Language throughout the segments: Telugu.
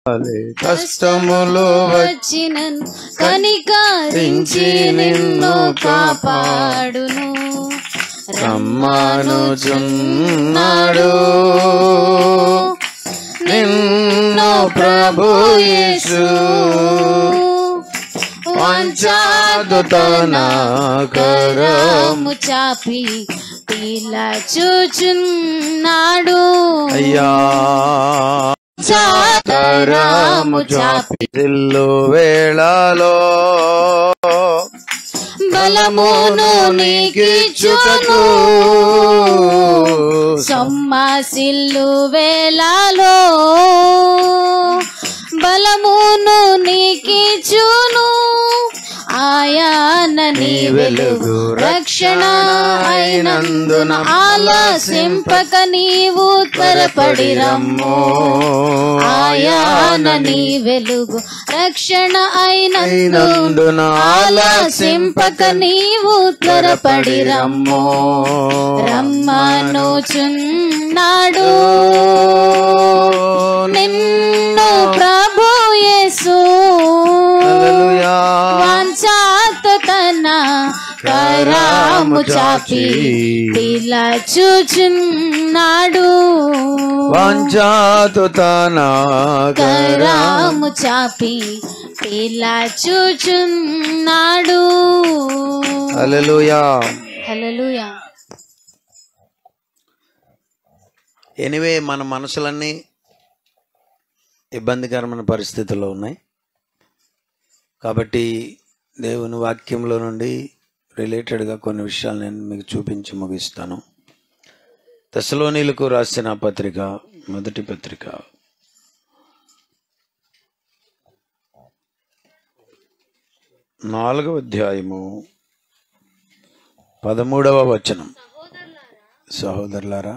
కష్టములు వచ్చినను కనికరించి నిన్ను కాపాడును. రమ్మనుచున్నాడు నిన్ను ప్రభు యేసు, వంచాదు తన కరము చాపి పిలచుచున్నాడు. అయ్యా కరము చాపి దిల్లు వేళలో బలమును నీకిచ్చును. సొమ్మసిల్లు వేళలో బలమును నీకిచ్చును. ఆయన నీ వెలుగు రక్షణ అయినందున ఆలసింపక నీవు త్వరపడి రమ్ము. ఆయన నీ వెలుగు రక్షణ అయినందున ఆలసింపక నీవు త్వరపడి రమ్ము. రమ్మనుచున్నాడు నిన్ను ప్రభు యేసు, వాంఛాతో తన కరము చాపి పిలచుచున్నాడు. వాంఛాతో తన కరము చాపి పిలచుచున్నాడు. హల్లెలూయా, హల్లెలూయా. ఎనివే మన మనసులన్నీ ఇబ్బందికరమైన పరిస్థితుల్లో ఉన్నాయి కాబట్టి దేవుని వాక్యంలో నుండి రిలేటెడ్గా కొన్ని విషయాలు నేను మీకు చూపించి ముగిస్తాను. తెస్సలోనీయులకు రాసిన పత్రిక, మొదటి పత్రిక 4వ అధ్యాయము 13వ వచనం. సహోదరులారా,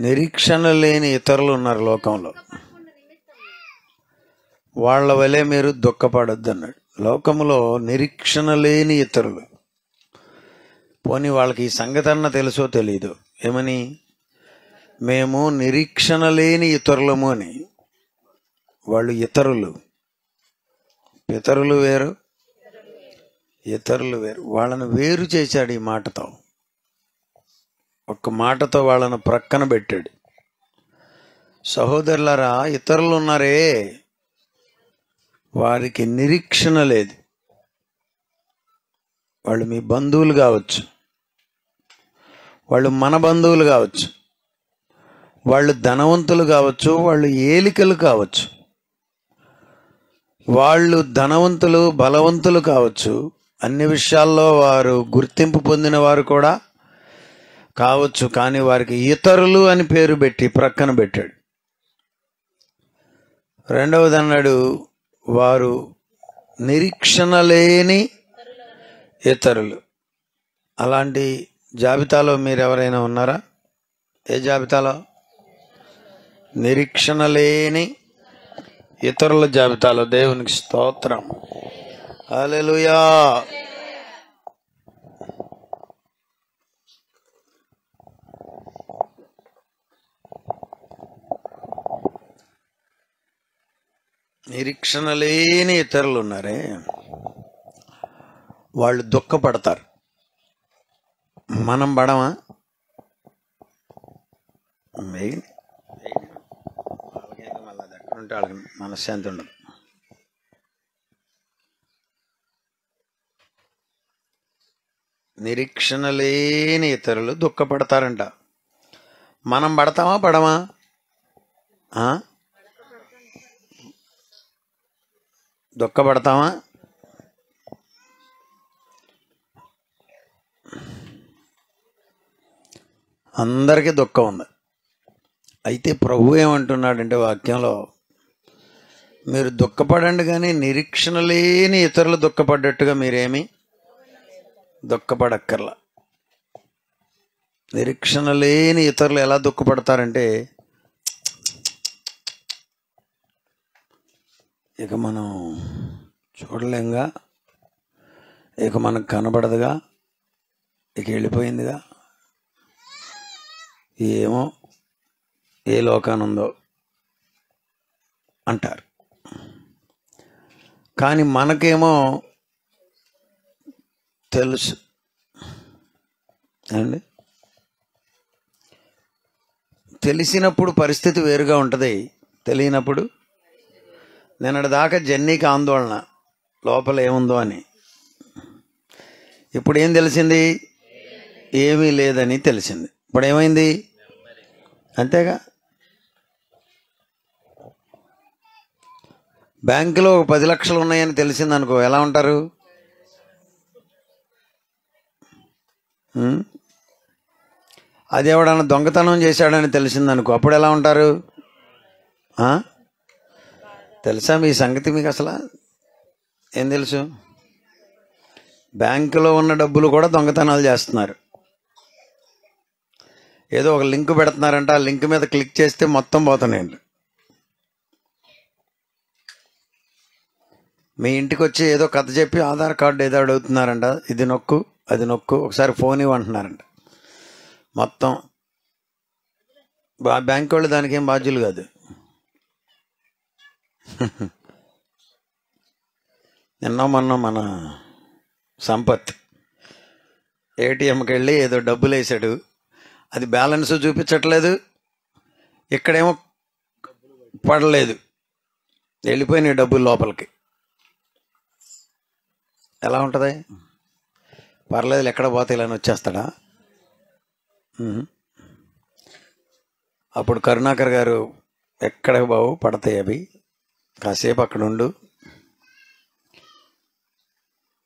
నిరీక్షణ లేని ఇతరులు ఉన్నారు లోకంలో, వాళ్ళ వలె మీరు దుఃఖపడొద్దు అన్నాడు. లోకంలో నిరీక్షణ లేని ఇతరులు, పోనీ వాళ్ళకి ఈ సంగతి అన్న తెలుసో తెలీదు, ఏమని మేము నిరీక్షణ లేని ఇతరులము అని. వాళ్ళు ఇతరులు, పితరులు వేరు, ఇతరులు వేరు. వాళ్ళను వేరు చేశాడు ఈ మాటతో, ఒక్క మాటతో వాళ్ళను ప్రక్కన పెట్టాడు. సహోదరులారా, ఇతరులు ఉన్నారే వారికి నిరీక్షణ లేదు. వాళ్ళు మీ బంధువులు కావచ్చు, వాళ్ళు మన బంధువులు కావచ్చు, వాళ్ళు ధనవంతులు కావచ్చు, వాళ్ళు ఏలికలు కావచ్చు, వాళ్ళు ధనవంతులు బలవంతులు కావచ్చు, అన్ని విషయాల్లో వారు గుర్తింపు పొందిన వారు కూడా కావచ్చు. కానీ వారికి ఇతరులు అని పేరు పెట్టి ప్రక్కన పెట్టాడు. రెండవది అన్నాడు, వారు నిరీక్షణ లేని ఇతరులు. అలాంటి జాబితాలో మీరు ఎవరైనా ఉన్నారా? ఏ జాబితాలో? నిరీక్షణ లేని ఇతరుల జాబితాలో. దేవునికి స్తోత్రం, హల్లెలూయా. నిరీక్షణ లేని ఇతరులు ఉన్నారే, వాళ్ళు దుఃఖపడతారు. మనం పడమా? వాళ్ళది ఎక్కడుంటే వాళ్ళకి మనశ్శాంతి ఉండదు. నిరీక్షణ లేని ఇతరులు దుఃఖపడతారంట. మనం పడతామా పడమా? దుఃఖపడతామా? అందరికీ దుఃఖం ఉంది. అయితే ప్రభు ఏమంటున్నాడంటే వాక్యంలో, మీరు దుఃఖపడండి కానీ నిరీక్షణ లేని ఇతరులు దుఃఖపడ్డట్టుగా మీరేమీ దుఃఖపడక్కర్లా. నిరీక్షణ లేని ఇతరులు ఎలా దుఃఖపడతారంటే, ఇక మనం చూడలేంగా, ఇక మనకు కనబడదుగా, ఇక వెళ్ళిపోయిందిగా, ఏమో ఏ లోకానుందో అంటారు. కానీ మనకేమో తెలుసు అండి. తెలిసినప్పుడు పరిస్థితి వేరుగా ఉంటుంది, తెలియనప్పుడు. నిన్నటి దాకా జెన్నీకి ఆందోళన లోపల ఏముందో అని. ఇప్పుడు ఏం తెలిసింది? ఏమీ లేదని తెలిసింది. ఇప్పుడు ఏమైంది? అంతేగా. బ్యాంకులో 10 లక్షలు ఉన్నాయని తెలిసింది అనుకో, ఎలా ఉంటారు? అది ఎవడన్నా దొంగతనం చేశాడని తెలిసిందనుకో, అప్పుడు ఎలా ఉంటారు? తెలుసా మీ సంగతి? మీకు అసలు ఏం తెలుసు? బ్యాంకులో ఉన్న డబ్బులు కూడా దొంగతనాలు చేస్తున్నారు. ఏదో ఒక లింక్ పెడుతున్నారంట, ఆ లింక్ మీద క్లిక్ చేస్తే మొత్తం పోతున్నాయండి. మీ ఇంటికి వచ్చి ఏదో కథ చెప్పి ఆధార్ కార్డు ఏదో అడుగుతున్నారంట, ఇది నొక్కు అది నొక్కు, ఒకసారి ఫోన్ ఇవ్వంటున్నారంట. మొత్తం బ్యాంక్ వాళ్ళు దానికి ఏం బాధ్యులు కాదు. నిన్న మొన్న మన సంపత్ ఏటీఎంకి వెళ్ళి ఏదో డబ్బులు వేసాడు, అది బ్యాలెన్స్ చూపించట్లేదు, ఇక్కడేమో పడలేదు, వెళ్ళిపోయినాయి డబ్బులు లోపలికి. ఎలా ఉంటుంది? పర్లేదు ఎక్కడ పోతే ఇలా వచ్చేస్తాడా? అప్పుడు కరుణాకర్ గారు, ఎక్కడ బావు పడతాయి అవి, కాసేపు అక్కడ ఉండు.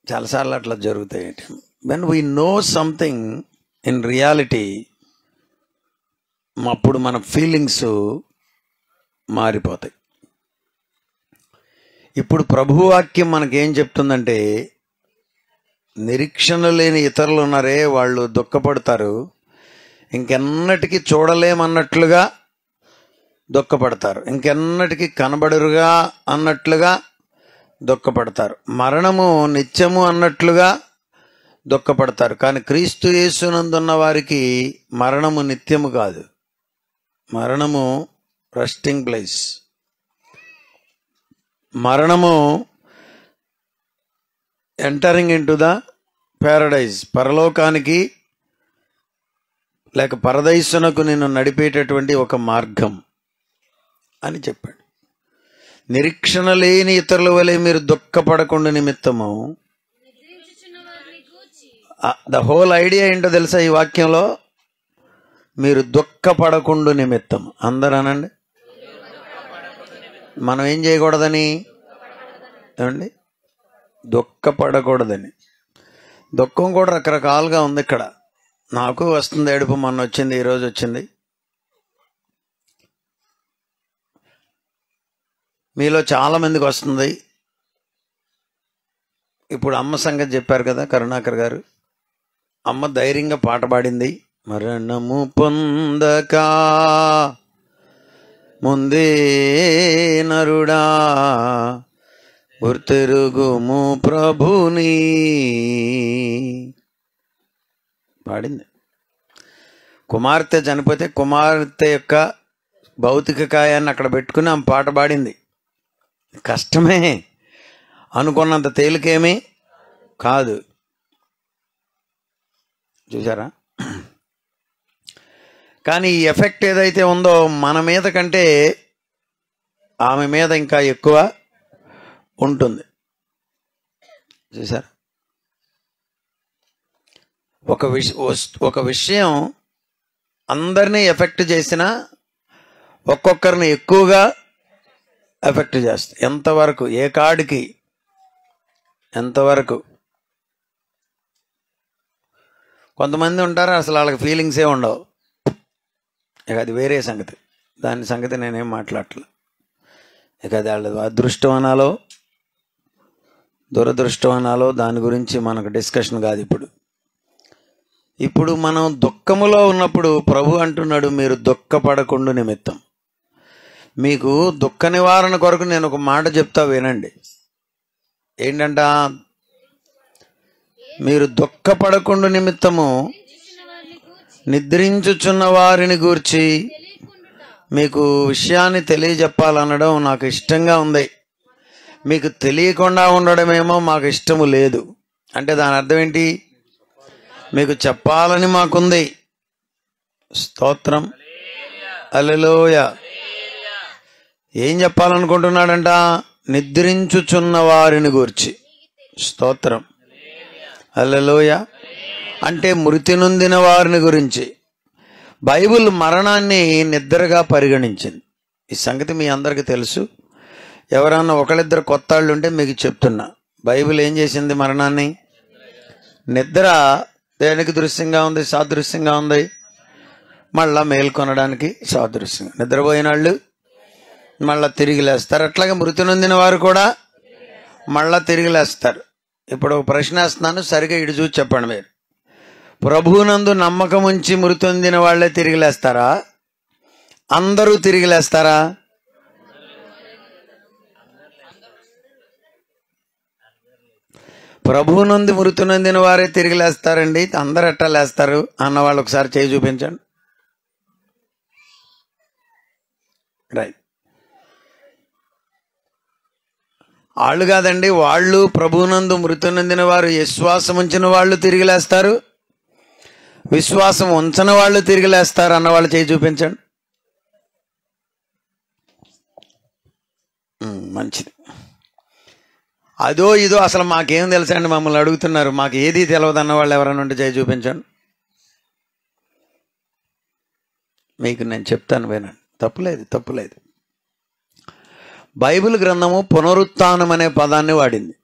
చాలాసార్లు అట్లా జరుగుతాయి. When we know something in reality, అప్పుడు మన ఫీలింగ్స్ మారిపోతాయి. ఇప్పుడు ప్రభువాక్యం మనకేం చెప్తుందంటే, నిరీక్షణ లేని ఇతరులు ఉన్నారే, వాళ్ళు దుఃఖపడతారు, ఇంకెన్నటికీ చూడలేమన్నట్లుగా దుఃఖపడతారు, ఇంకెన్నటికీ కనబడరుగా అన్నట్లుగా దుఃఖపడతారు, మరణము నిత్యము అన్నట్లుగా దుఃఖపడతారు. కానీ క్రీస్తు యేసునందున్న వారికి మరణము నిత్యము కాదు, మరణము రెస్టింగ్ ప్లేస్. మరణము entering in to the Paradise, పరలోకానికి లేక పరదైసునకు నిన్ను నడిపేటటువంటి ఒక మార్గం అని చెప్పాడు. నిరీక్షణ లేని ఇతరుల వలె మీరు దుఃఖపడకుండా నిమిత్తము, ద హోల్ ఐడియా ఏంటో తెలుసా ఈ వాక్యంలో? మీరు దుఃఖపడకుండా నిమిత్తం. అందరూ అనండి, మనం ఏం చేయకూడదని? ఏమండి? దుఃఖపడకూడదని. దుఃఖం కూడా రకరకాలుగా ఉంది ఇక్కడ. నాకు వస్తుంది ఏడుపు, మొన్న వచ్చింది, ఈరోజు వచ్చింది. మీలో చాలా మందికి వస్తుంది. ఇప్పుడు అమ్మ సంగతి చెప్పారు కదా కరుణాకర్ గారు. అమ్మ ధైర్యంగా పాట పాడింది, మరణము పొందక ముందే నరుడా గుర్తెరుగుము ప్రభుని పాడింది. కుమార్తె చనిపోతే కుమార్తె యొక్క భౌతిక కాయాన్ని అక్కడ పెట్టుకుని ఆమె పాట పాడింది. కష్టమే, అనుకున్నంత తేలికేమీ కాదు. చూసారా? కానీ ఈ ఎఫెక్ట్ ఏదైతే ఉందో మన మీద కంటే ఆమె మీద ఇంకా ఎక్కువ ఉంటుంది. చూసారా? ఒక విషయం అందరినీ ఎఫెక్ట్ చేసినా ఒక్కొక్కరిని ఎక్కువగా ఎఫెక్ట్ చేస్తుంది. ఎంతవరకు, ఏ కాడికి, ఎంతవరకు? కొంతమంది ఉంటారు అసలు వాళ్ళకి ఫీలింగ్సే ఉండవు, ఇక అది వేరే సంగతి, దాని సంగతి నేనేం మాట్లాడలే. ఇక అది వాళ్ళ అదృష్టం అనాలో దురదృష్టం అనాలో దాని గురించి మనకు డిస్కషన్ కాదు. ఇప్పుడు మనం దుఃఖములో ఉన్నప్పుడు ప్రభు అంటున్నాడు, మీరు దుఃఖపడకుండా నిమిత్తం. మీకు దుఃఖ నివారణ కొరకు నేను ఒక మాట చెప్తా, వినండి. ఏంటంట? మీరు దుఃఖపడకుండా నిమిత్తము నిద్రించుచున్న వారిని గూర్చి మీకు విషయాన్ని తెలియజెప్పాలనడం నాకు ఇష్టంగా ఉంది, మీకు తెలియకుండా ఉండడమేమో మాకు ఇష్టము లేదు. అంటే దాని అర్థం ఏంటి? మీకు చెప్పాలని మాకుంది. స్తోత్రం, హల్లెలూయా. ఏం చెప్పాలనుకుంటున్నాడంట? నిద్రించుచున్న వారిని గూర్చి. స్తోత్రం, హల్లెలూయా. అంటే మృతి నొందిన వారిని గురించి. బైబిల్ మరణాన్ని నిద్రగా పరిగణించింది. ఈ సంగతి మీ అందరికీ తెలుసు. ఎవరన్నా ఒకళ్ళిద్దరు కొత్త వాళ్ళు ఉంటే మీకు చెప్తున్నా, బైబిల్ ఏం చేసింది? మరణాన్ని నిద్ర. దేనికి దృశ్యంగా ఉంది? సాదృశ్యంగా ఉంది. మళ్ళా మేల్కొనడానికి సాదృశ్యంగా. నిద్రపోయిన వాళ్ళు మళ్ళా తిరిగి లేస్తారు. అట్లాగే మృతి నొందిన వారు కూడా మళ్ళా తిరిగి లేస్తారు. ఇప్పుడు ఒక ప్రశ్న వేస్తున్నాను, సరిగా ఇటు చూసి చెప్పండి. మీరు ప్రభువునందు నమ్మకం ఉంచి మృతి నొందిన వాళ్ళే తిరిగి లేస్తారా? అందరూ తిరిగి లేస్తారా? ప్రభువు నుండి మృతి నొందిన వారే తిరిగి లేస్తారండి. అందరు ఎట్టా లేస్తారు అన్న వాళ్ళు ఒకసారి చేయి చూపించండి. రైట్. వాళ్ళు కాదండి, వాళ్ళు ప్రభువునందు మృతి నొందిన వారు, విశ్వాసం ఉంచిన వాళ్ళు తిరిగి లేస్తారు, విశ్వాసం ఉంచని వాళ్ళు తిరిగి లేస్తారు అన్న వాళ్ళు చేయి చూపించండి. మంచిది. అదో ఇదో అసలు మాకేం తెలుసండి, మమ్మల్ని అడుగుతున్నారు, మాకు ఏది తెలియదు అన్న వాళ్ళు ఎవరైనా ఉంటే చేయి చూపించండి. మీకు నేను చెప్తాను, వినండి. తప్పులేదు. బైబిల్ గ్రంథము పునరుత్థానం అనే పదాన్ని వాడింది.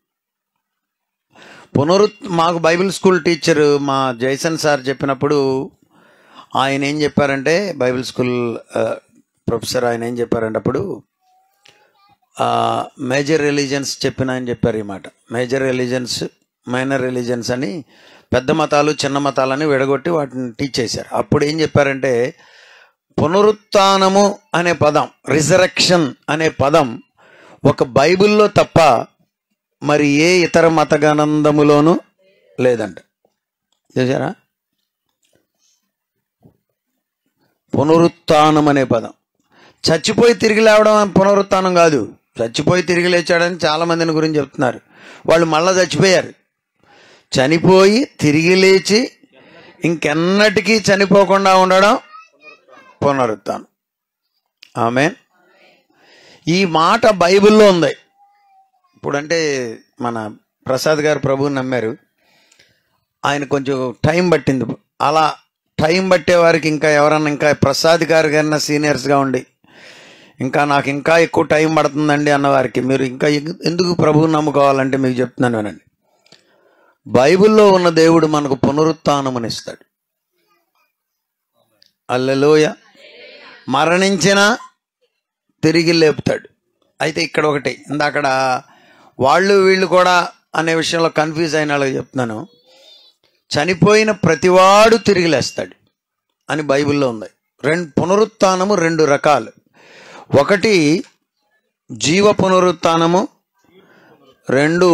మాకు బైబిల్ స్కూల్ టీచర్ మా జైసన్ సార్ చెప్పినప్పుడు ఆయన ఏం చెప్పారంటే, బైబిల్ స్కూల్ ప్రొఫెసర్ ఆయన ఏం చెప్పారంటే, అప్పుడు మేజర్ రిలీజన్స్ చెప్పిన ఆయన చెప్పారు ఈ మాట. మేజర్ రిలీజన్స్, మైనర్ రిలీజన్స్ అని పెద్ద మతాలు చిన్న మతాలని విడగొట్టి వాటిని టీచ్ చేశారు. అప్పుడు ఏం చెప్పారంటే, పునరుత్థానము అనే పదం, రిజరెక్షన్ అనే పదం ఒక బైబిల్లో తప్ప మరి ఏ ఇతర మత గ్రంథములోనూ లేదంట. చూసారా? పునరుత్థానం అనే పదం. చచ్చిపోయి తిరిగి లేవడం పునరుత్థానం కాదు. చచ్చిపోయి తిరిగి లేచాడని చాలా మందిని గురించి చెప్తున్నారు. వాళ్ళు మళ్ళా చచ్చిపోయారు. చనిపోయి తిరిగి లేచి ఇంకెన్నటికీ చనిపోకుండా ఉండడం పునరుత్థానం. ఆమేన్. ఈ మాట బైబిల్లో ఉంది. ఇప్పుడంటే మన ప్రసాద్ గారు ప్రభువుని నమ్మారు, ఆయన కొంచెం టైం పట్టింది. అలా టైం పట్టే వారికి ఇంకా ఎవరన్నా ఇంకా ప్రసాద్ గారి కన్నా సీనియర్స్గా ఉండి ఇంకా నాకు ఇంకా ఎక్కువ టైం పడుతుందండి అన్నవారికి మీరు ఇంకా ఎందుకు ప్రభువుని నమ్ముకోవాలంటే మీకు చెప్తున్నాను వినండి. బైబిల్లో ఉన్న దేవుడు మనకు పునరుత్థానముని ఇస్తాడు. హల్లెలూయా. మరణించిన తిరిగి లేపుతాడు. అయితే ఇక్కడ ఒకటి, ఇందాకడ వాళ్ళు వీళ్ళు కూడా అనే విషయంలో కన్ఫ్యూజ్ అయిన వాళ్ళకి చెప్తున్నాను. చనిపోయిన ప్రతివాడు తిరిగి లేస్తాడు అని బైబిల్లో ఉంది. పునరుత్థానము రెండు రకాలు. ఒకటి జీవ పునరుత్థానము, రెండు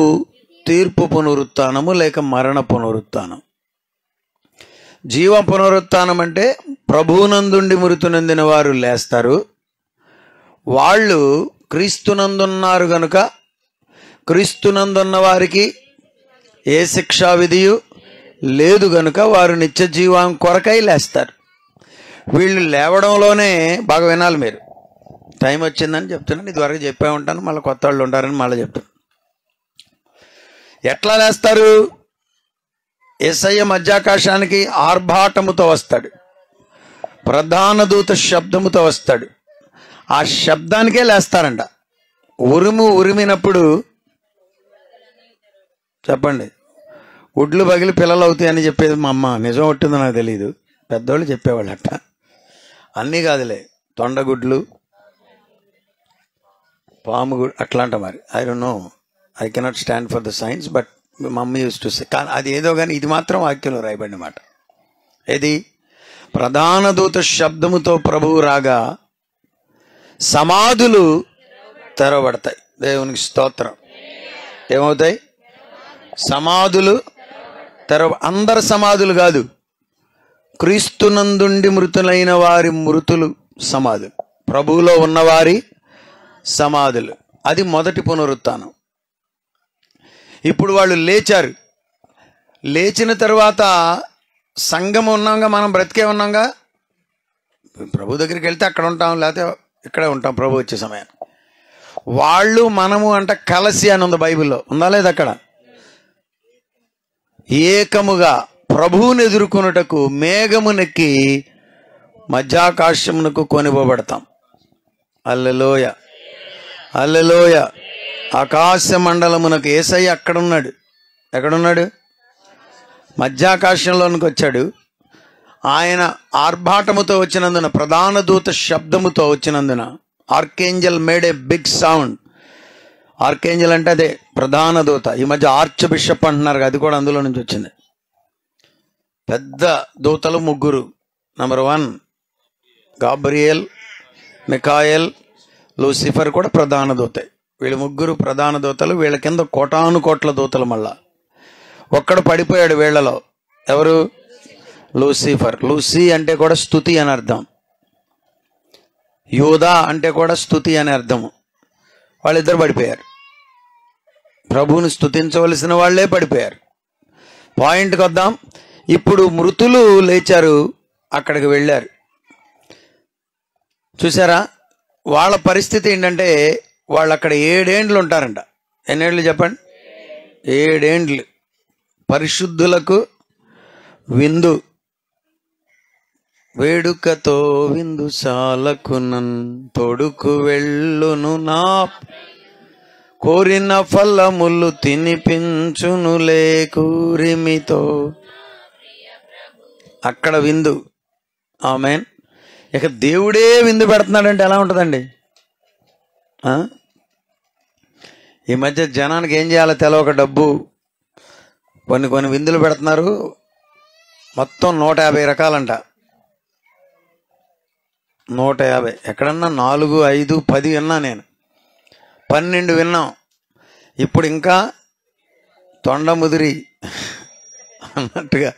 తీర్పు పునరుత్థానము లేక మరణ పునరుత్థానం. జీవ పునరుత్థానం అంటే ప్రభువునందుండి మృతి నొందిన వారు లేస్తారు. వాళ్ళు క్రీస్తునందున్నారు గనుక క్రీస్తునందున్న వారికి ఏ శిక్షా విధియు లేదు గనుక వారు నిత్య జీవం కొరకై లేస్తారు. వీళ్ళు లేవడంలోనే బాగా వినాలి మీరు. టైం వచ్చిందని చెప్తున్నాను, ఇదివరకు చెప్పే ఉంటాను, మళ్ళీ కొత్త వాళ్ళు ఉంటారని మళ్ళీ చెప్తాను. ఎట్లా లేస్తారు? యేసయ్య మధ్యాకాశానికి ఆర్భాటముతో వస్తాడు, ప్రధాన దూత శబ్దముతో వస్తాడు. ఆ శబ్దానికే లేస్తారంట. ఉరిమినప్పుడు చెప్పండి, గుడ్లు పగిలి పిల్లలు అవుతాయని చెప్పేది మా అమ్మ. నిజం ఒట్టిందో నాకు తెలియదు, పెద్దోళ్ళు చెప్పేవాళ్ళు అట్ట. అన్నీ కాదులే, తొండగుడ్లు, పాము గుడ్లు అట్లాంట. మరి I don't know, I cannot stand for the science, but mummy use to say. కానీ అది ఏదో కానీ ఇది మాత్రం వాక్యంలో రాయబడిన మాట. ఏది? ప్రధాన దూత శబ్దముతో ప్రభువు రాగా సమాధులు తెరవబడతాయి. దేవునికి స్తోత్రం. ఏమవుతాయి? సమాధులు అందరి సమాధులు కాదు, క్రీస్తునందుండి మృతులైన వారి మృతులు సమాధులు. ప్రభువులో ఉన్నవారి సమాధులు. అది మొదటి పునరుత్థానం. ఇప్పుడు వాళ్ళు లేచారు. లేచిన తర్వాత సంఘం ఉన్నాంగా, మనం బ్రతికే ఉన్నాంగా. ప్రభు దగ్గరికి వెళ్తే అక్కడ ఉంటాం, లేకపోతే ఇక్కడే ఉంటాం ప్రభు వచ్చే సమయాన్ని. వాళ్ళు మనము అంట కలసి అని ఉంది బైబిల్లో, ఉందా లేదు? అక్కడ ఏకముగా ప్రభువుని ఎదుర్కొనుటకు మేఘమునెక్కి మధ్యాకాశమునకు కొనిపోబడతాం. హల్లెలూయ, హల్లెలూయ. ఆకాశ మండలమునకు యేసయ్య అక్కడున్నాడు. ఎక్కడున్నాడు? మధ్యాకాశంలోనికి వచ్చాడు. ఆయన ఆర్భాటముతో వచ్చినందున, ప్రధాన దూత శబ్దముతో వచ్చినందున, archangel made a big sound. Archangel అంటే అదే ప్రధాన దూత. ఈ మధ్య ఆర్చ్ బిషప్ అంటున్నారు, అది కూడా అందులో నుంచి వచ్చింది. పెద్ద దూతలు ముగ్గురు. నంబర్ 1 గాబ్రియల్, మికాయల్, లూసిఫర్ కూడా ప్రధాన దూతే. వీళ్ళు ముగ్గురు ప్రధాన దూతలు. వీళ్ళ కింద కోటాను కోట్ల దూతలు. మళ్ళా ఒక్కడు పడిపోయాడు వీళ్లలో. ఎవరు? లూసిఫర్. లూసి అంటే కూడా స్తుతి అని అర్థం. యోధా అంటే కూడా స్తుతి అని అర్థము. వాళ్ళిద్దరు పడిపోయారు. ప్రభువుని స్తుతించవలసిన వాళ్లే పడిపోయారు. పాయింట్కి వద్దాం. ఇప్పుడు మృతులు లేచారు, అక్కడికి వెళ్ళారు. చూసారా? వాళ్ళ పరిస్థితి ఏంటంటే, వాళ్ళు అక్కడ 7 ఏండ్లు ఉంటారంట. ఎన్నేళ్ళు చెప్పండి? 7 ఏండ్లు. పరిశుద్ధులకు విందు, వేడుకతో విందు సాలకునన్ తొడుకు వెళ్ళును నా కోరిన ఫలములు తినిపించునులే కూరిమితో. అక్కడ విందు. ఆమేన్. ఇక దేవుడే విందు పెడుతున్నాడంటే ఎలా ఉంటుందండి? ఈ మధ్య జనానికి ఏం చేయాలో తెలవక డబ్బు కొన్ని విందులు పెడుతున్నారు. మొత్తం 150 రకాలంట. 150. ఎక్కడన్నా 4, 5, 10 విన్నా నేను. 12 విన్నాం. ఇప్పుడు ఇంకా తొండ ముదిరి అన్నట్టుగా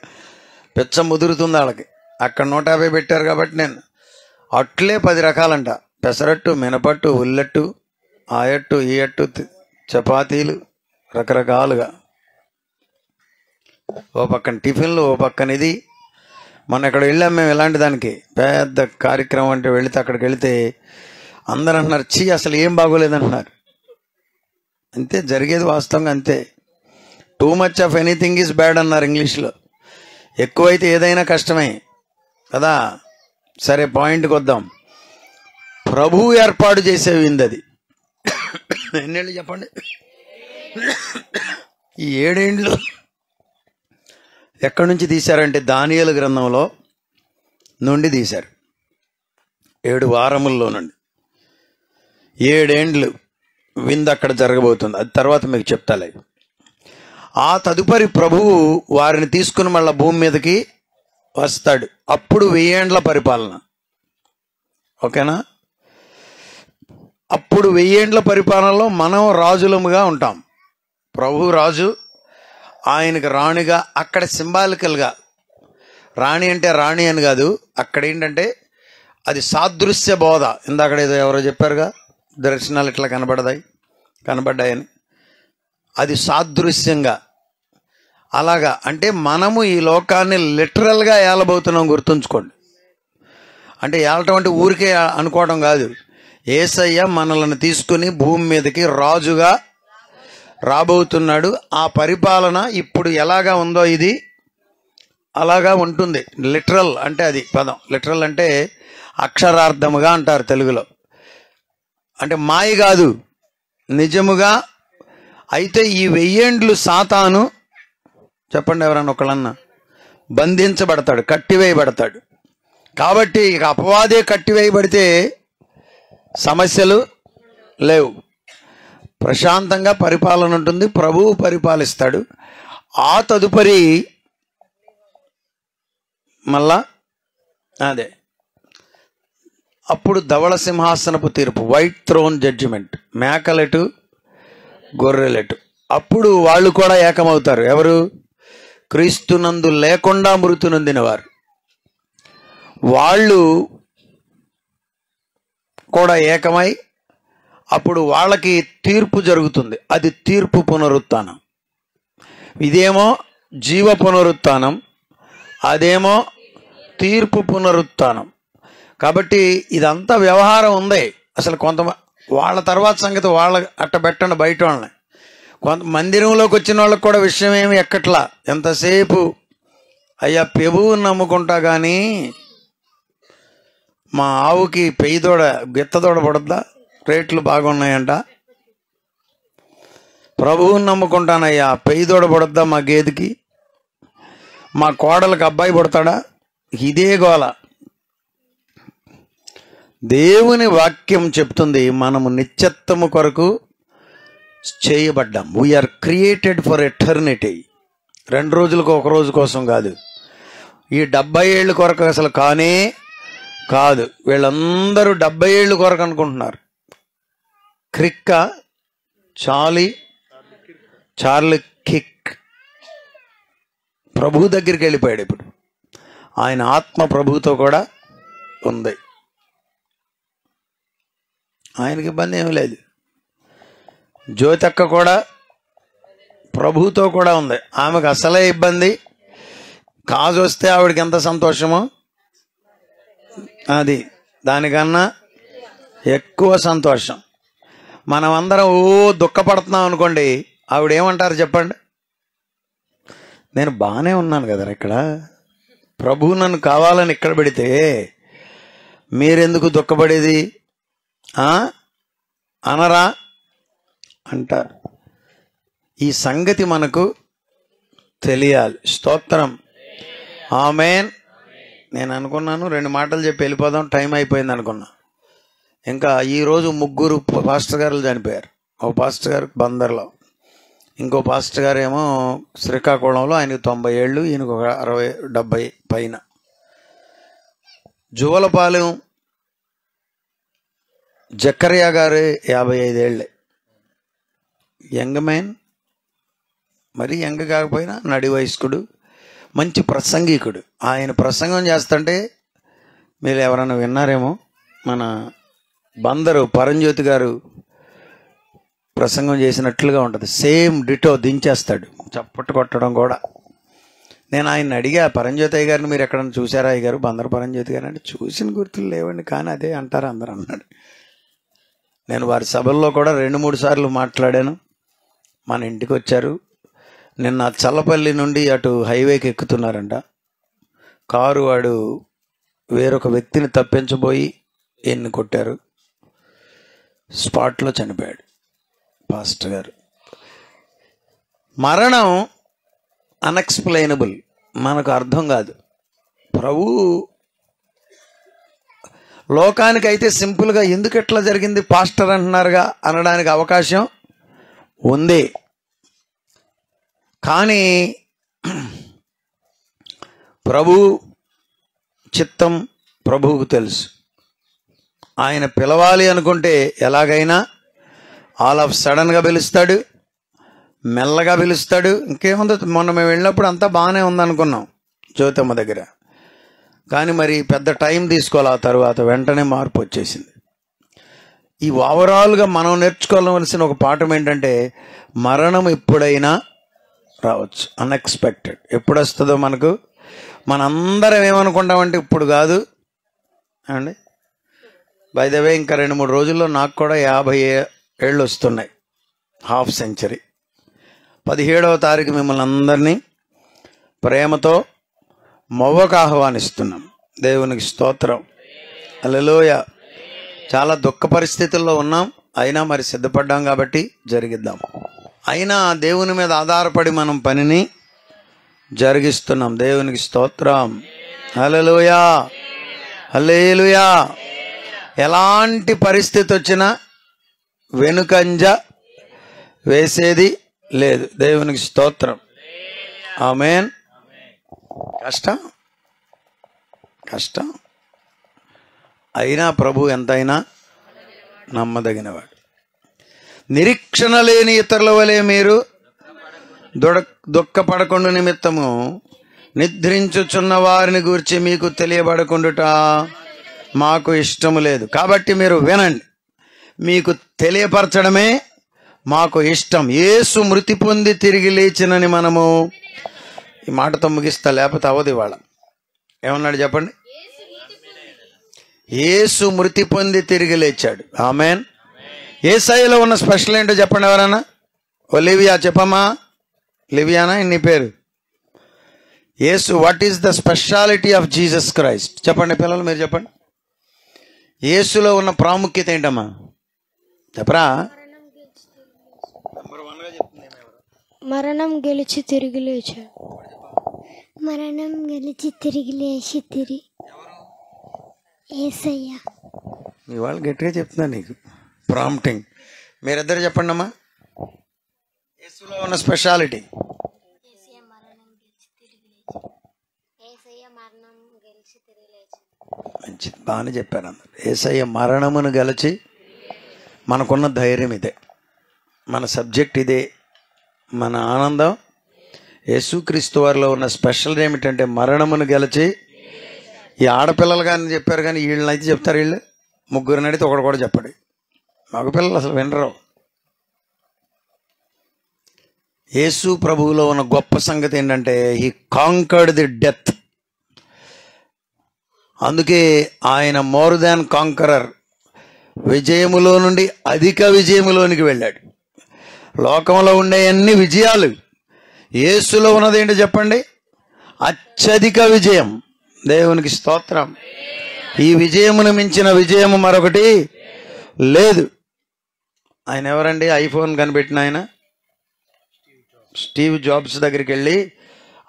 పిచ్చ ముదురుతుంది వాళ్ళకి. అక్కడ 150 పెట్టారు కాబట్టి నేను అట్లే 10 రకాలంట. పెసరట్టు, మినపట్టు, ఉల్లట్టు, ఆయట్టు, ఈ అట్టు, చపాతీలు, రకరకాలుగా. ఓ పక్కన టిఫిన్లు, ఓ పక్కన ఇది. మొన్న ఎక్కడ వెళ్ళాం మేము ఇలాంటి దానికి, పెద్ద కార్యక్రమం అంటే వెళితే అక్కడికి వెళితే అందరూ అంటున్నారు, చీ అసలు ఏం బాగోలేదంటున్నారు. అంతే జరిగేది, వాస్తవంగా అంతే. Too much of anything is bad అన్నారు ఇంగ్లీష్లో. ఎక్కువైతే ఏదైనా కష్టమే కదా. సరే, పాయింట్కి వద్దాం. ప్రభువు ఏర్పాటు చేసే విందు అది. ఎన్నేళ్ళు చెప్పండి? ఈ 7 ఏండ్లు ఎక్కడి నుంచి తీశారంటే దానియేలు గ్రంథంలో నుండి తీశారు. 7 వారముల్లో నుండి 7 ఏండ్లు విందు అక్కడ జరగబోతుంది. అది తర్వాత మీకు చెప్తాలే. ఆ తదుపరి ప్రభువు వారిని తీసుకుని మళ్ళీ భూమి మీదకి వస్తాడు. అప్పుడు 1000 ఏండ్ల పరిపాలన. ఓకేనా? అప్పుడు 1000 ఏండ్ల పరిపాలనలో మనం రాజులముగా ఉంటాం. ప్రభు రాజు, ఆయనకి రాణిగా. అక్కడ సింబాలికల్గా రాణి అంటే రాణి అని కాదు. అక్కడ ఏంటంటే అది సాదృశ్య బోధ. ఇందాక ఏదో ఎవరో చెప్పారుగా, దర్శనాలు ఇట్లా కనబడ్డాయని. అది సాదృశ్యంగా. అలాగా అంటే మనము ఈ లోకాన్ని లిటరల్గా ఏలబోతున్నాం, గుర్తుంచుకోండి. అంటే ఏలటం అంటే ఊరికే అనుకోవడం కాదు. యేసయ్య మనల్ని తీసుకుని భూమి మీదకి రాజుగా రాబోతున్నాడు. ఆ పరిపాలన ఇప్పుడు ఎలాగా ఉందో ఇది అలాగా ఉంటుంది. లిటరల్ అంటే అది పదం. లిటరల్ అంటే అక్షరార్థముగా అంటారు తెలుగులో. అంటే మాయ కాదు, నిజముగా. అయితే ఈ 1000 ఏండ్లు సాతాను, చెప్పండి ఎవరన్నా ఒకళ్ళన్నా, బంధించబడతాడు, కట్టివేయబడతాడు. కాబట్టి ఇక అపవాదే కట్టివేయబడితే సమస్యలు లేవు. ప్రశాంతంగా పరిపాలన ఉంటుంది. ప్రభువు పరిపాలిస్తాడు. ఆ తదుపరి మళ్ళా అదే అప్పుడు ధవళ సింహాసనపు తీర్పు, వైట్ థ్రోన్ జడ్జిమెంట్. మేకలెటు గొర్రెలెటు. అప్పుడు వాళ్ళు కూడా ఏకమవుతారు. ఎవరు? క్రీస్తునందు లేకుండా మృతి నొందిన వారు. వాళ్ళు కూడా ఏకమై అప్పుడు వాళ్ళకి తీర్పు జరుగుతుంది. అది తీర్పు పునరుత్థానం. ఇదేమో జీవ పునరుత్థానం, అదేమో తీర్పు పునరుత్థానం. కాబట్టి ఇదంతా వ్యవహారం ఉంది. అసలు వాళ్ళ తర్వాత సంగతి వాళ్ళ అట్ట పెట్టండి, బయట వాళ్ళని. మందిరంలోకి వచ్చిన వాళ్ళకి కూడా విషయం ఏమి ఎక్కట్లా. ఎంతసేపు అయ్యా ప్రభువుని నమ్ముకుంటా కానీ మా ఆవుకి పెయ్యదోడ గిత్తదోడ పడద్దా, రేట్లు బాగున్నాయంట. ప్రభువుని నమ్ముకుంటానయ్యా, పెయ్యదోడ పడద్దా మా గేదెకి, మా కోడలకు అబ్బాయి పుడతాడా, ఇదే గోల. దేవుని వాక్యం చెప్తుంది మనము నిత్యత్వము కొరకు చేయబడ్డాం. We are created for eternity. 2 రోజులకు, 1 రోజు కోసం కాదు. ఈ 70 ఏళ్ళ కొరకు అసలు కానే కాదు. వీళ్ళందరూ 70 ఏళ్ళ కొరకు అనుకుంటున్నారు. చార్లీ కిక్ ప్రభు దగ్గరికి వెళ్ళిపోయాడు. ఇప్పుడు ఆయన ఆత్మ ప్రభుతో కూడా ఉంది. ఆయనకి ఇబ్బంది ఏమీ లేదు. జ్యోతక్క కూడా ప్రభుతో కూడా ఉంది. ఆమెకు అసలే ఇబ్బంది. కాజు వస్తే ఆవిడకి ఎంత సంతోషమో అది దానికన్నా ఎక్కువ సంతోషం. మనం అందరం దుఃఖపడుతున్నాం అనుకోండి, ఆవిడేమంటారు చెప్పండి? నేను బాగానే ఉన్నాను కదా ఇక్కడ, ప్రభువు నన్ను కావాలని ఇక్కడ పెడితే మీరెందుకు దుఃఖపడేది అనరా అంటారు. ఈ సంగతి మనకు తెలియాలి. స్తోత్రం, ఆమేన్. నేను అనుకున్నాను 2 మాటలు చెప్పి వెళ్ళిపోదాం, టైం అయిపోయింది అనుకున్నా. ఇంకా ఈరోజు 3 పాస్టర్ గారులు చనిపోయారు. ఒక పాస్టర్ గారు బందర్లో, ఇంకో పాస్టర్ గారు ఏమో శ్రీకాకుళంలో, ఆయనకు 90 ఏళ్ళు, ఈయనకు 60-70 పైన. జువలపాలెం జక్కరియా గారు 55 ఏళ్ళే. యంగ్ మ్యాన్, మరీ యంగ్ కాకపోయినా నడి వయస్కుడు, మంచి ప్రసంగికుడు. ఆయన ప్రసంగం చేస్తుంటే మీరు ఎవరైనా విన్నారేమో, మన బందరు పరంజ్యోతి గారు ప్రసంగం చేసినట్లుగా ఉంటుంది. సేమ్ డిటో దించేస్తాడు, చప్పట్టు కొట్టడం కూడా. నేను ఆయన అడిగా, పరంజ్యోతి అయ్య గారిని మీరు ఎక్కడన్నా చూసారా అయ్య గారు, బందరు పరంజ్యోతి గారు అంటే, చూసిన గుర్తులు లేవండి కానీ అదే అంటారు అందరు అన్నాడు. నేను వారి సభల్లో కూడా 2-3 సార్లు మాట్లాడాను. మన ఇంటికి వచ్చారు. నిన్న చల్లపల్లి నుండి అటు హైవేకి ఎక్కుతున్నారంట. కారు వాడు వేరొక వ్యక్తిని తప్పించబోయి ఎన్ని కొట్టారు, స్పాట్లో చనిపోయాడు పాస్టర్ గారు. మరణం అన్ఎక్స్ప్లెయినబుల్, మనకు అర్థం కాదు. ప్రభు లోకానికైతే సింపుల్గా ఎందుకు ఎట్లా జరిగింది పాస్టర్ అంటున్నారుగా అనడానికి అవకాశం ఉంది. కానీ ప్రభు చిత్తం ప్రభువుకు తెలుసు. ఆయన పిలవాలి అనుకుంటే ఎలాగైనా ఆల్ ఆఫ్ సడన్గా పిలుస్తాడు, మెల్లగా పిలుస్తాడు. ఇంకేముంది, మొన్న మేము వెళ్ళినప్పుడు అంతా బాగానే ఉందనుకున్నాం జ్యోతమ్మ దగ్గర. కానీ మరి పెద్ద టైం తీసుకోవాలి. ఆ తర్వాత వెంటనే మార్పు వచ్చేసింది. ఈ ఓవరాల్గా మనం నేర్చుకోవాల్సిన ఒక పాఠం ఏంటంటే, మరణం ఎప్పుడైనా రావచ్చు, అన్ఎక్స్పెక్టెడ్. ఎప్పుడు వస్తుందో మనకు, మనందరం ఏమనుకుంటామంటే ఇప్పుడు కాదు అండి. బై ద వే ఇంకా 2-3 రోజుల్లో నాకు కూడా 50 ఏళ్ళు వస్తున్నాయి, హాఫ్ సెంచరీ. 17వ తారీఖు మిమ్మల్ని అందరినీ ప్రేమతో మొవ్వకు ఆహ్వానిస్తున్నాం. దేవునికి స్తోత్రం, హల్లెలూయా. చాలా దుఃఖ పరిస్థితుల్లో ఉన్నాం, అయినా మరి సిద్ధపడ్డాం కాబట్టి జరిగిద్దాం. అయినా దేవుని మీద ఆధారపడి మనం పనిని జరిగిస్తున్నాం. దేవునికి స్తోత్రం, హల్లెలూయా, హల్లెలూయా. ఎలాంటి పరిస్థితి వచ్చినా వెనుకంజ వేసేది లేదు. దేవునికి స్తోత్రం, ఆమేన్. కష్టం అయినా ప్రభు ఎంతైనా నమ్మదగినవాడు. నిరీక్షణ లేని ఇతరుల వలె మీరు దుఃఖపడకుండా నిమిత్తము నిద్రించుచున్న వారిని గూర్చి మీకు తెలియబడకుండుట మాకు ఇష్టము లేదు. కాబట్టి మీరు వినండి, మీకు తెలియపరచడమే మాకు ఇష్టం. యేసు మృతి పొంది తిరిగి లేచినని మనము, ఈ మాటతో ముగిస్తా, లేకపోతే అవదు ఇవాళ. ఏమన్నాడు చెప్పండి? యేసు మృతి పొంది తిరిగి లేచాడు. ఆమేన్. యేసయ్యలో ఉన్న స్పెషల్ ఏంటో చెప్పండి ఎవరన్నా. ఓ లివియా చెప్పమ్మా. లివియానా నీ పేరు? యేసు, what is the speciality of Jesus Christ? చెప్పండి పిల్లలు, మీరు చెప్పండి. యేసులో ఉన్న ప్రాముఖ్యత ఏంటమ్మా చెప్పరా? మరణం గెలిచి తిరిగి లేచాడు. మరణం గెలిచి తిరిగి లేచి యేసయ్య. ఇవాళ గట్టిగా చెప్తున్నా నీకు ప్రాంప్టింగ్. మీరిద్దరు చెప్పండి అమ్మా, యేసులో ఉన్న స్పెషాలిటీ. మంచిది, బాగానే చెప్పారు అందరు. యేసయ్య మరణమును గెలిచి, మనకున్న ధైర్యం ఇదే, మన సబ్జెక్ట్ ఇదే, మన ఆనందం. యేసుక్రీస్తు వారిలో ఉన్న స్పెషల్ ఏమిటంటే మరణమును గెలిచి. ఈ ఆడపిల్లలు కానీ చెప్పారు, కానీ వీళ్ళని అయితే చెప్తారు. వీళ్ళు ముగ్గురిని అడిగితే ఒకడు కూడా చెప్పాడు. మగపిల్లలు అసలు వినరు. యేసు ప్రభువులో ఉన్న గొప్ప సంగతి ఏంటంటే హీ కాంకర్డ్ ది డెత్. అందుకే ఆయన మోర్ దాన్ కాంకరర్, విజయములో నుండి అధిక విజయములోనికి వెళ్ళాడు. లోకంలో ఉండే అన్ని విజయాలు, యేసులో ఉన్నది ఏంటో చెప్పండి? అత్యధిక విజయం. దేవునికి స్తోత్రం. ఈ విజయమును మించిన విజయము మరొకటి లేదు. ఆయన ఎవరండి? ఐఫోన్ కనిపెట్టిన ఆయన స్టీవ్ జాబ్స్ దగ్గరికి వెళ్ళి,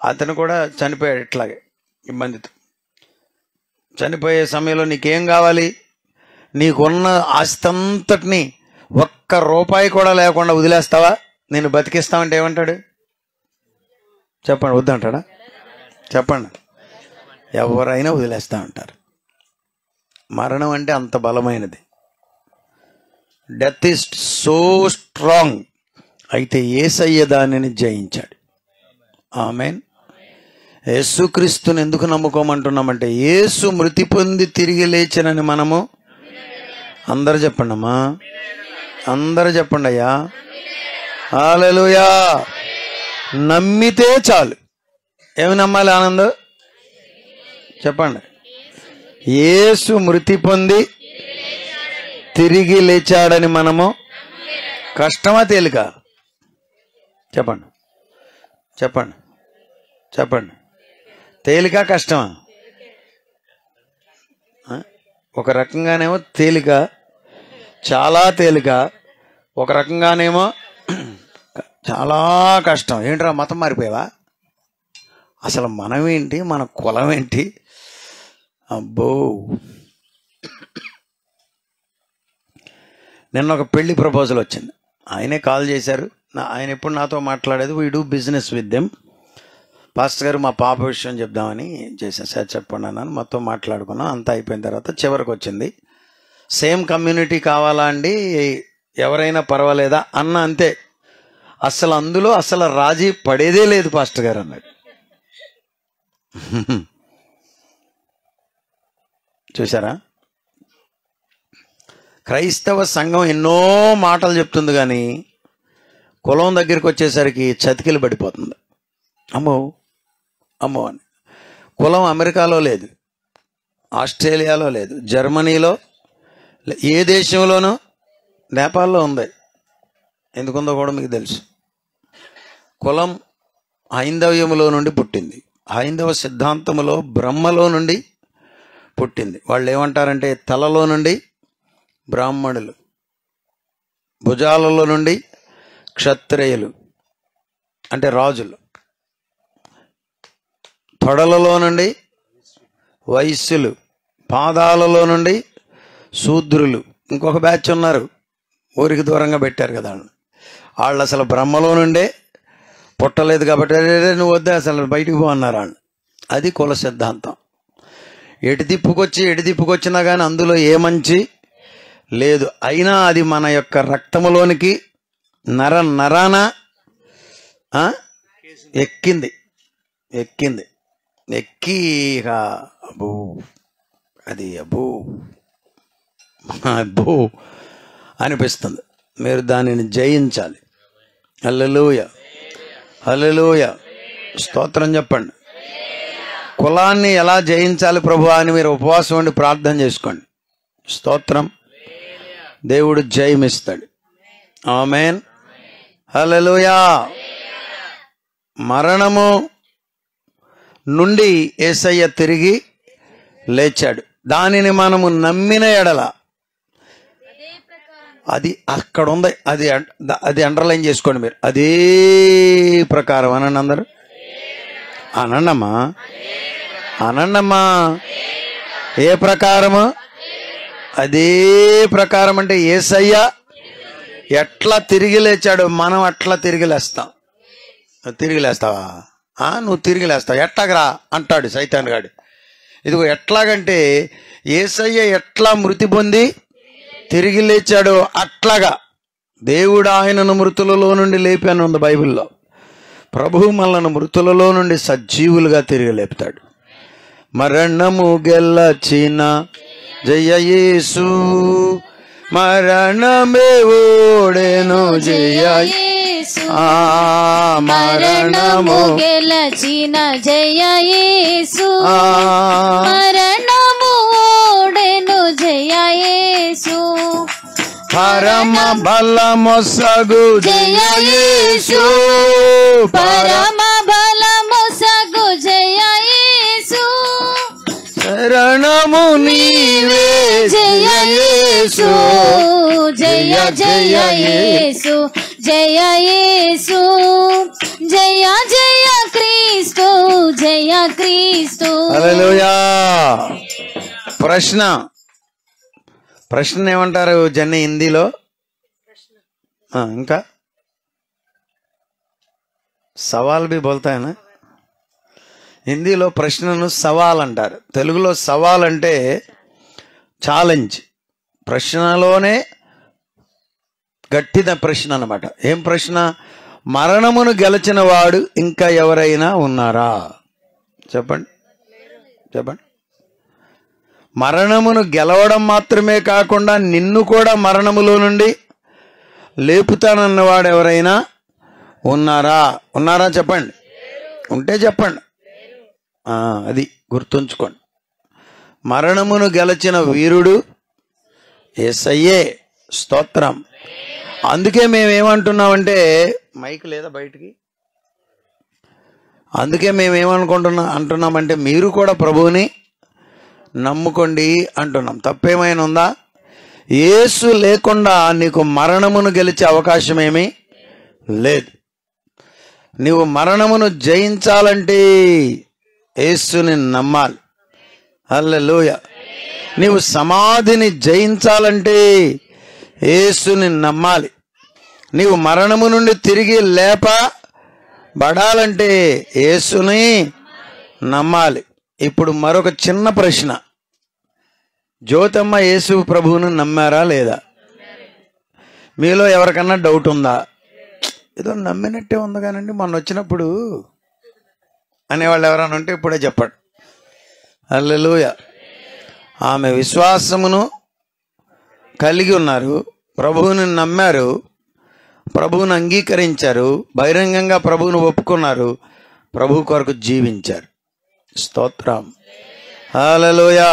అతను కూడా చనిపోయాడు ఇట్లాగే ఇబ్బందితో. చనిపోయే సమయంలో నీకేం కావాలి? నీకున్న ఆస్తి అంతటిని ఒక్క రూపాయి కూడా లేకుండా వదిలేస్తావా? నేను బతికిస్తామంటే ఏమంటాడు చెప్పండి? వద్దంటాడా? చెప్పండి. ఎవరైనా వదిలేస్తా ఉంటారు. మరణం అంటే అంత బలమైనది. Death is so strong. అయితే యేసయ్య దానిని జయించాడు. ఆమేన్. యేసుక్రీస్తుని ఎందుకు నమ్ముకోమంటున్నామంటే యేసు మృతి పొంది తిరిగి లేచినని మనము. అందరు చెప్పండి అమ్మా, అందరు చెప్పండి అయ్యా. హల్లెలూయా. నమ్మితే చాలు. ఏమి నమ్మాలి ఆనంద్? చెప్పండి. యేసు మృతి పొంది తిరిగి లేచాడని మనము. కష్టమా తేలిక? చెప్పండి, చెప్పండి, చెప్పండి. తేలిక కష్టమా? ఒక రకంగానేమో తేలిక, చాలా తేలిక. ఒక రకంగానేమో చాలా కష్టం. ఏంట్రా మతం మారిపోయావా? అసలు మనమేంటి, మన కులం ఏంటి? అబ్బో. నిన్న ఒక పెళ్లి ప్రపోజల్ వచ్చింది. ఆయనే కాల్ చేశారు. ఆయన ఎప్పుడు నాతో మాట్లాడేది. We do business with them. Pastor గారు మా పాప విషయం చెప్దామని చేశాను. సార్ చెప్పండి అన్నాను. మొత్తం మాట్లాడుకున్నాం. అంతా అయిపోయిన తర్వాత చివరికి వచ్చింది, సేమ్ కమ్యూనిటీ కావాలా అండి, ఎవరైనా పర్వాలేదా అన్న. అంతే. అసలు అందులో అసలు రాజీ పడేదే లేదు పాస్టర్ గారు అన్నాడు. చూసారా? క్రైస్తవ సంఘం ఎన్నో మాటలు చెప్తుంది, కానీ కులం దగ్గరికి వచ్చేసరికి చతికిలు పడిపోతుంది. అమ్మో అమ్మో అని. కులం అమెరికాలో లేదు, ఆస్ట్రేలియాలో లేదు, జర్మనీలో, ఏ దేశంలోనూ, నేపాల్లో ఉంది. ఎందుకుందో కూడా మీకు తెలుసు. కులం హైందవ్యములో నుండి పుట్టింది. హైందవ సిద్ధాంతములో బ్రహ్మలో నుండి పుట్టింది. వాళ్ళు ఏమంటారంటే తలలో నుండి బ్రాహ్మణులు, భుజాలలో నుండి క్షత్రియులు అంటే రాజులు, తొడలలో నుండి వైశ్యులు, పాదాలలో నుండి శూద్రులు. ఇంకొక బ్యాచ్ ఉన్నారు, ఊరికి దూరంగా పెట్టారు కదా వాళ్ళు. అసలు బ్రహ్మలో నుండే పుట్టలేదు కాబట్టి నువ్వు వద్దే అసలు బయటికి పో అన్నారు వాళ్ళు. అది కుల సిద్ధాంతం. ఎటు తిప్పుకొచ్చినా కానీ అందులో ఏ మంచి లేదు. అయినా అది మన యొక్క రక్తములోనికి నరాన ఎక్కి అది అబ్బో అబ్బో అనిపిస్తుంది. మీరు దానిని జయించాలి. హల్లెలూయా, హల్లెలూయా, స్తోత్రం చెప్పండి. కులాన్ని ఎలా జయించాలి ప్రభువా అని మీరు ఉపవాసం ఉండి ప్రార్థన చేసుకోండి. స్తోత్రం. దేవుడు జయమిస్తాడు. ఆమేన్, హల్లెలూయా. మరణము నుండి యేసయ్య తిరిగి లేచాడు. దానిని మనము నమ్మిన ఎడల, అది అక్కడ ఉంది, అది అండర్లైన్ చేసుకోండి మీరు. అదే ప్రకారం అనండి, అందరు అనండమ్మా, అనండమ్మా. ఏ ప్రకారము? అదే ప్రకారం. అంటే యేసయ్య ఎట్లా తిరిగి లేచాడు, మనం అట్లా తిరిగి లేస్తాం. తిరిగి లేస్తావా? నువ్వు తిరిగి లేస్తావు. ఎట్లాగరా అంటాడు సైతాన్ గాడు. ఇదిగో ఎట్లాగంటే యేసయ్య ఎట్లా మృతి పొంది తిరిగి లేచాడో అట్లాగా దేవుడు ఆయనను మృతులలో నుండి లేపాను ఉంది బైబిల్లో. ప్రభువు మనలను మృతులలో నుండి సజీవులుగా తిరిగి లేపుతాడు. మరణము గెలచిన జయ యేసు, మరణమే ఓడెను జయ యేసు, మరణము గెలచిన జయ యేసు, మరణము ఓడెను జయ యేసు, పరమ బలమొసగు జయ యేసు, పరమ బలమొసగు జయ యేసు, శరణము నీవే జయ యేసు, జయ జయ యేసు, జయ యేసు, జయ జయ క్రీస్తు, జయ క్రీస్తు. హల్లెలూయా. ప్రశ్న ఏమంటారు జన్ని హిందీలో? ఇంకా సవాల్ బి బోల్తాయనా? హిందీలో ప్రశ్నను సవాల్ అంటారు. తెలుగులో సవాల్ అంటే ఛాలెంజ్. ప్రశ్నలోనే గట్టిన ప్రశ్న అన్నమాట. ఏం ప్రశ్న? మరణమును గెలిచిన వాడు ఇంకా ఎవరైనా ఉన్నారా? చెప్పండి, చెప్పండి. మరణమును గెలవడం మాత్రమే కాకుండా నిన్ను కూడా మరణములో నుండి లేపుతానన్నవాడు ఎవరైనా ఉన్నారా? ఉన్నారా? చెప్పండి. ఉంటే చెప్పండి. అది గుర్తుంచుకోండి. మరణమును గెలిచిన వీరుడు యేసయ్యే. స్తోత్రం. అందుకే మేమేమంటున్నామంటే, మైక్ లేదా బయటికి, అందుకే అంటున్నామంటే మీరు కూడా ప్రభువుని నమ్ముకోండి అంటున్నాం. తప్పేమైనా ఉందా? యేసు లేకుండా నీకు మరణమును గెలిచే అవకాశం ఏమీ లేదు. నీవు మరణమును జయించాలంటే యేసుని నమ్మాలి. హల్లెలూయా. నీవు సమాధిని జయించాలంటే యేసుని నమ్మాలి. నీవు మరణము నుండి తిరిగి లేపబడాలంటే యేసుని నమ్మాలి. ఇప్పుడు మరొక చిన్న ప్రశ్న. జ్యోతమ్మ యేసు ప్రభువును నమ్మారా లేదా? మీలో ఎవరికన్నా డౌట్ ఉందా? ఏదో నమ్మినట్టే ఉంది కానండి మొన్న వచ్చినప్పుడు అనేవాళ్ళు ఎవరైనా ఉంటే ఇప్పుడే చెప్పండి. హల్లెలూయా. ఆమె విశ్వాసమును కలిగి ఉన్నారు, ప్రభువుని నమ్మారు, ప్రభువును అంగీకరించారు, బహిరంగంగా ప్రభువును ఒప్పుకున్నారు, ప్రభు కొరకు జీవించారు. స్తోత్రం. హల్లెలూయా.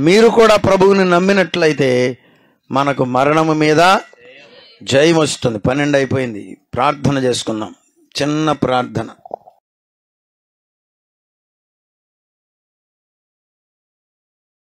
మీరు కూడా ప్రభువుని నమ్మినట్లయితే మనకు మరణము మీద జయం వస్తుంది. 12 అయిపోయింది. ప్రార్థన చేసుకుందాం. చిన్న ప్రార్థన.